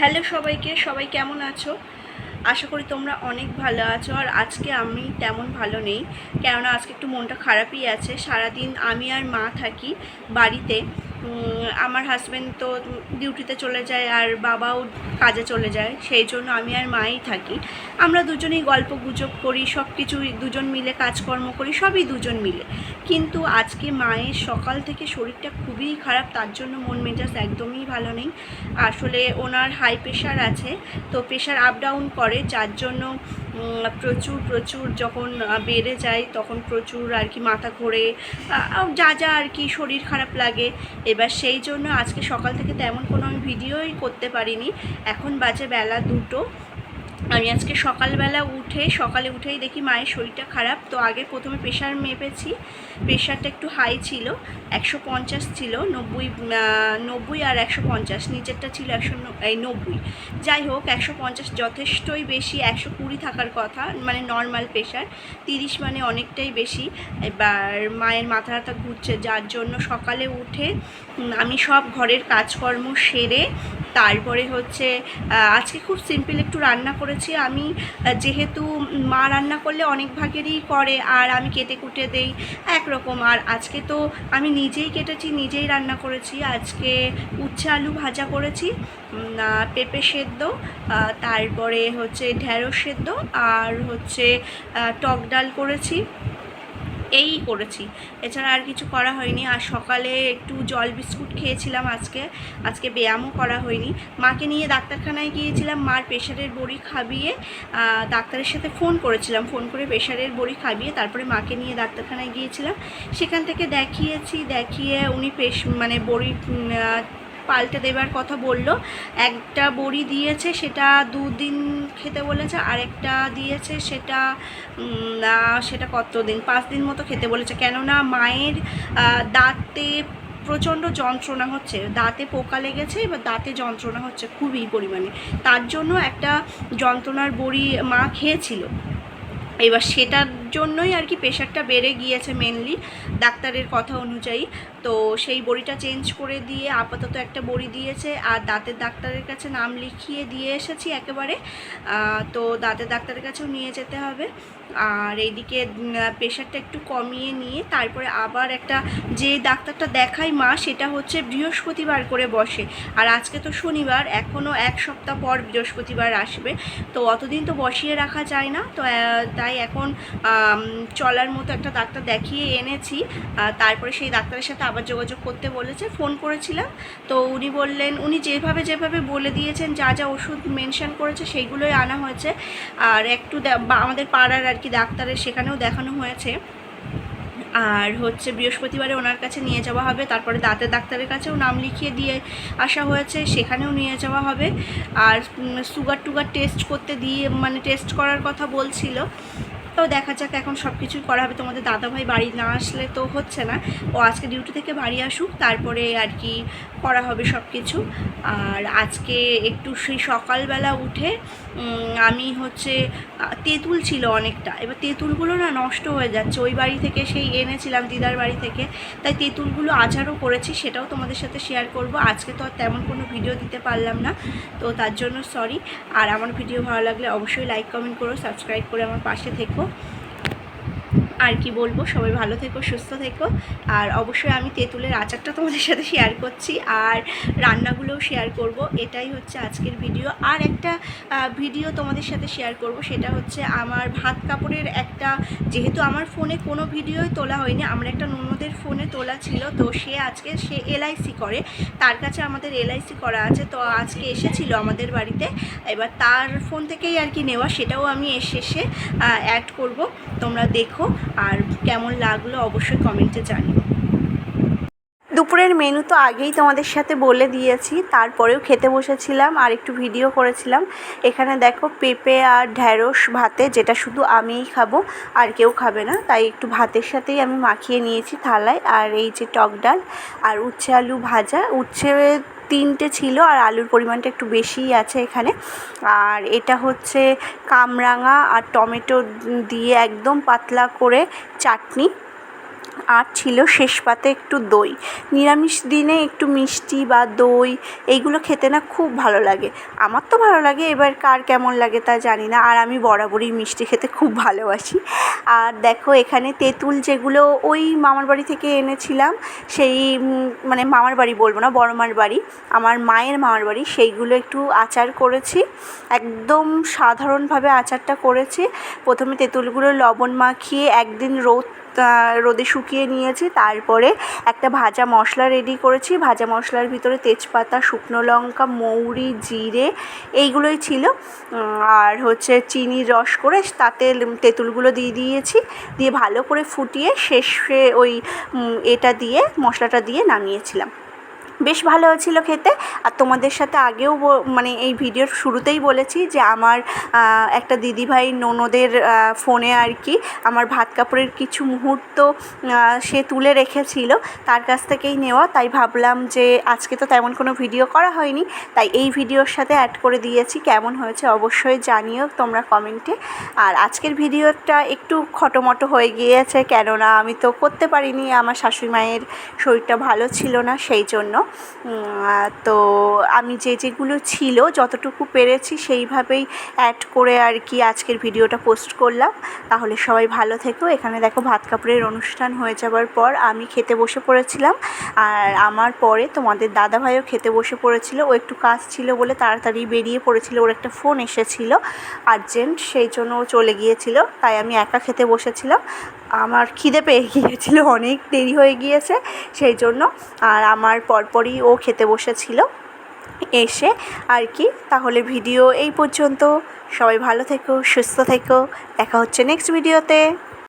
Hello সবাইকে, সবাই কেমন আছো? আশা করি তোমরা অনেক ভালো আছো। আর আজকে আমি তেমন ভালো নেই, কেননা আজকে একটু মনটা খারাপই আছে। সারাদিন আমি আর মা থাকি বাড়িতে। আমার হাজব্যান্ড তো ডিউটিতে চলে যায় আর বাবাও কাজে চলে যায়, সেই জন্য আমি আর মাই থাকি। আমরা দুজনেই গল্প গুজব করি, সব কিছুই দুজন মিলে কাজকর্ম করি, সবই দুজন মিলে। কিন্তু আজকে মায়ের সকাল থেকে শরীরটা খুবই খারাপ, তার জন্য মন মেজাজ একদমই ভালো নেই। আসলে ওনার হাই প্রেশার আছে, তো প্রেশার আপ ডাউন করে, যার জন্য প্রচুর যখন বেড়ে যায় তখন প্রচুর আর কি মাথা ঘোরে, যা যা আর কি শরীর খারাপ লাগে। এবার সেই জন্য আজকে সকাল থেকে তেমন কোনো আমি ভিডিওই করতে পারিনি। এখন বাজে বেলা 2টো। আমি আজকে সকালে উঠেই দেখি মায়ের শরীরটা খারাপ। তো আগে প্রথমে প্রেশার মেপেছি, প্রেশারটা একটু হাই ছিল, 150 ছিল, 90 আর 150, নিচেরটা ছিল 190। যাই হোক, 150 যথেষ্টই বেশি, 120 থাকার কথা, মানে নর্মাল প্রেশার। 30 মানে অনেকটাই বেশি। এবার মায়ের মাথা ব্যথা ঘুরছে, যার জন্য সকালে উঠে আমি সব ঘরের কাজকর্ম সেরে তারপরে হচ্ছে আজকে খুব সিম্পল একটু রান্না করেছি আমি। যেহেতু মা রান্না করলে অনেক ভাগেরই করে আর আমি কেটে কুটে দেই একরকম। আর আজকে তো আমি নিজেই কেটেছি, নিজেই রান্না করেছি। আজকে উচ্ছে আলু ভাজা করেছি, পেঁপে সেদ্ধ, তারপরে হচ্ছে ঢেঁড়স সেদ্ধ, আর হচ্ছে টক ডাল করেছি, এই করেছি। এছাড়া আর কিছু করা হয়নি। আর সকালে একটু জল বিস্কুট খেয়েছিলাম। আজকে ব্যায়ামও করা হয়নি। মাকে নিয়ে ডাক্তারখানায় গিয়েছিলাম, মার প্রেশারের বড়ি খাবিয়ে ডাক্তারের সাথে ফোন করে প্রেশারের বড়ি খাবিয়ে তারপরে মাকে নিয়ে ডাক্তারখানায় গিয়েছিলাম। সেখান থেকে দেখিয়ে উনি মানে বড়ি পাল্টে দেবার কথা বলল। একটা বড়ি দিয়েছে, সেটা 2 দিন খেতে বলেছে, আর একটা দিয়েছে সেটা কত দিন, 5 দিন মতো খেতে বলেছে। কেননা মায়ের দাঁতে প্রচণ্ড যন্ত্রণা হচ্ছে, দাঁতে পোকা লেগেছে, এবার দাঁতে যন্ত্রণা হচ্ছে খুবই পরিমাণে, তার জন্য একটা যন্ত্রণার বড়ি মা খেয়েছিল। এবার সেটার জন্যই আর কি প্রেশারটা বেড়ে গিয়েছে মেনলি, ডাক্তারের কথা অনুযায়ী। তো সেই বড়িটা চেঞ্জ করে দিয়ে আপাতত একটা বড়ি দিয়েছে। আর দাঁতের ডাক্তারের কাছে নাম লিখিয়ে দিয়ে এসেছি একেবারে, তো দাঁতের ডাক্তারের কাছেও নিয়ে যেতে হবে। আর এইদিকে প্রেশারটা একটু কমিয়ে নিয়ে তারপরে আবার একটা যে ডাক্তারটা দেখাই মা, সেটা হচ্ছে বৃহস্পতিবার করে বসে। আর আজকে তো শনিবার, এখনও 1 সপ্তাহ পর বৃহস্পতিবার আসবে, তো অতদিন তো বসিয়ে রাখা যায় না। তো তাই এখন চলার মতো একটা ডাক্তার দেখিয়ে এনেছি। তারপরে সেই ডাক্তারের সাথে আবার যোগাযোগ করতে বলেছে, ফোন করেছিলাম। তো উনি বললেন, উনি যেভাবে বলে দিয়েছেন, যা যা ওষুধ মেনশন করেছে সেইগুলোই আনা হয়েছে। আর একটু আমাদের পাড়ার আর কি ডাক্তারের সেখানেও দেখানো হয়েছে। আর হচ্ছে বৃহস্পতিবারে ওনার কাছে নিয়ে যাওয়া হবে। তারপরে দাঁতের ডাক্তারের কাছেও নাম লিখিয়ে দিয়ে আসা হয়েছে, সেখানেও নিয়ে যাওয়া হবে। আর সুগার টেস্ট করতে দিয়ে, মানে টেস্ট করার কথা বলছিল। তো দেখা যাক, এখন সব কিছুই করা হবে। তোমাদের দাদাভাই বাড়ি না আসলে তো হচ্ছে না, ও আজকে ডিউটি থেকে বাড়ি আসুক, তারপরে আর কি করা হবে সব কিছু। আর আজকে একটু সেই সকালবেলা উঠে আমি হচ্ছে তেঁতুল ছিল অনেকটা, এবার তেঁতুলগুলো না নষ্ট হয়ে যাচ্ছে, ওই বাড়ি থেকে সেই এনেছিলাম দিদার বাড়ি থেকে, তাই তেঁতুলগুলো আচারও করেছি, সেটাও তোমাদের সাথে শেয়ার করব। আজকে তো আর তেমন কোনো ভিডিও দিতে পারলাম না, তো তার জন্য সরি। আর আমার ভিডিও ভালো লাগলে অবশ্যই লাইক কমেন্ট করো, সাবস্ক্রাইব করে আমার পাশে থেকো। আর কি বলবো, সবাই ভালো থেকো, সুস্থ থেকো। আর অবশ্যই আমি তেঁতুলের আচারটা তোমাদের সাথে শেয়ার করছি, আর রান্নাগুলোও শেয়ার করব। এটাই হচ্ছে আজকের ভিডিও। আর একটা ভিডিও তোমাদের সাথে শেয়ার করব, সেটা হচ্ছে আমার ভাত কাপড়ের একটা, যেহেতু আমার ফোনে কোনো ভিডিওই তোলা হয়নি, আমার একটা ননদের ফোনে তোলা ছিল। তো সে এলআইসি করে, তার কাছে আমাদের এলআইসি করা আছে। তো আজকে এসেছিল আমাদের বাড়িতে, এবার তার ফোন থেকেই আর কি নেওয়া, সেটাও আমি শেষে অ্যাড করব, তোমরা দেখো। আর কেমন লাগলো অবশ্যই কমেন্টে জানিও। দুপুরের মেনু তো আগেই তোমাদের সাথে বলে দিয়েছি, তারপরেও খেতে বসেছিলাম আর একটু ভিডিও করেছিলাম। এখানে দেখো পেঁপে আর ঢ্যাঁড়স ভাতে, যেটা শুধু আমিই খাবো, আর কেউ খাবে না, তাই একটু ভাতের সাথেই আমি মাখিয়ে নিয়েছি থালায়। আর এই যে টক ডাল আর উচ্ছে আলু ভাজা, উচ্ছে 3টে ছিল আর আলুর পরিমাণটা একটু বেশিই আছে এখানে। আর এটা হচ্ছে কামরাঙা আর টমেটো দিয়ে একদম পাতলা করে চাটনি। আর ছিল শেষ পাতে একটু দই। নিরামিষ দিনে একটু মিষ্টি বা দই এইগুলো খেতে না খুব ভালো লাগে। আমার তো ভালো লাগে, এবার কার কেমন লাগে তা জানি না। আর আমি বরাবরই মিষ্টি খেতে খুব ভালোবাসি। আর দেখো এখানে তেঁতুল যেগুলো ওই মামার বাড়ি থেকে এনেছিলাম, সেই মানে মামার বাড়ি বলবো না, বড়মার বাড়ি, আমার মায়ের মামার বাড়ি, সেইগুলো একটু আচার করেছি। একদম সাধারণভাবে আচারটা করেছি। প্রথমে তেঁতুলগুলো লবণ মাখিয়ে একদিন রোদে শুকিয়ে নিয়েছি। তারপরে একটা ভাজা মশলা রেডি করেছি। ভাজা মশলার ভিতরে তেজপাতা, শুকনো লঙ্কা, মৌরি, জিরে এইগুলোই ছিল। আর হচ্ছে চিনির রস করে তাতে তেঁতুলগুলো দিয়ে দিয়েছি, দিয়ে ভালো করে ফুটিয়ে শেষে ওই এটা দিয়ে মশলাটা দিয়ে নামিয়েছিলাম। বেশ ভালো হয়েছিল খেতে। আর তোমাদের সাথে আগেও মানে এই ভিডিওর শুরুতেই বলেছি যে আমার একটা দিদিভাই ননদের ফোনে আর কি আমার ভাত কাপড়ের কিছু মুহূর্ত সে তুলে রেখেছিল, তার কাছ থেকেই নেওয়া। তাই ভাবলাম যে আজকে তো তেমন কোনো ভিডিও করা হয়নি, তাই এই ভিডিওর সাথে অ্যাড করে দিয়েছি। কেমন হয়েছে অবশ্যই জানিও তোমরা কমেন্টে। আর আজকের ভিডিওটা একটু খটোমটো হয়ে গিয়েছে, কেননা আমি তো করতে পারিনি, আমার শাশুড়ি মায়ের শরীরটা ভালো ছিল না, সেই জন্য। তো আমি যেগুলো ছিল যতটুকু পেরেছি সেইভাবেই অ্যাড করে আর কি আজকের ভিডিওটা পোস্ট করলাম। তাহলে সবাই ভালো থেকো। এখানে দেখো ভাত কাপড়ের অনুষ্ঠান হয়ে যাবার পর আমি খেতে বসে পড়েছিলাম, আর আমার পরে তোমাদের দাদাভাইও খেতে বসে পড়েছিল। ও একটু কাজ ছিল বলে তাড়াতাড়ি বেরিয়ে পড়েছিল, ওর একটা ফোন এসেছিল আর্জেন্ট, সেই জন্য ও চলে গিয়েছিল। তাই আমি একা খেতে বসেছিলাম। আমার খিদে পেয়ে গিয়েছিল, অনেক দেরি হয়ে গিয়েছে সেই জন্য। আর আমার পরপরই ও খেতে বসেছিল এসে আর কি। তাহলে ভিডিও এই পর্যন্ত। সবাই ভালো থেকো, সুস্থ থেকো। দেখা হচ্ছে নেক্সট ভিডিওতে।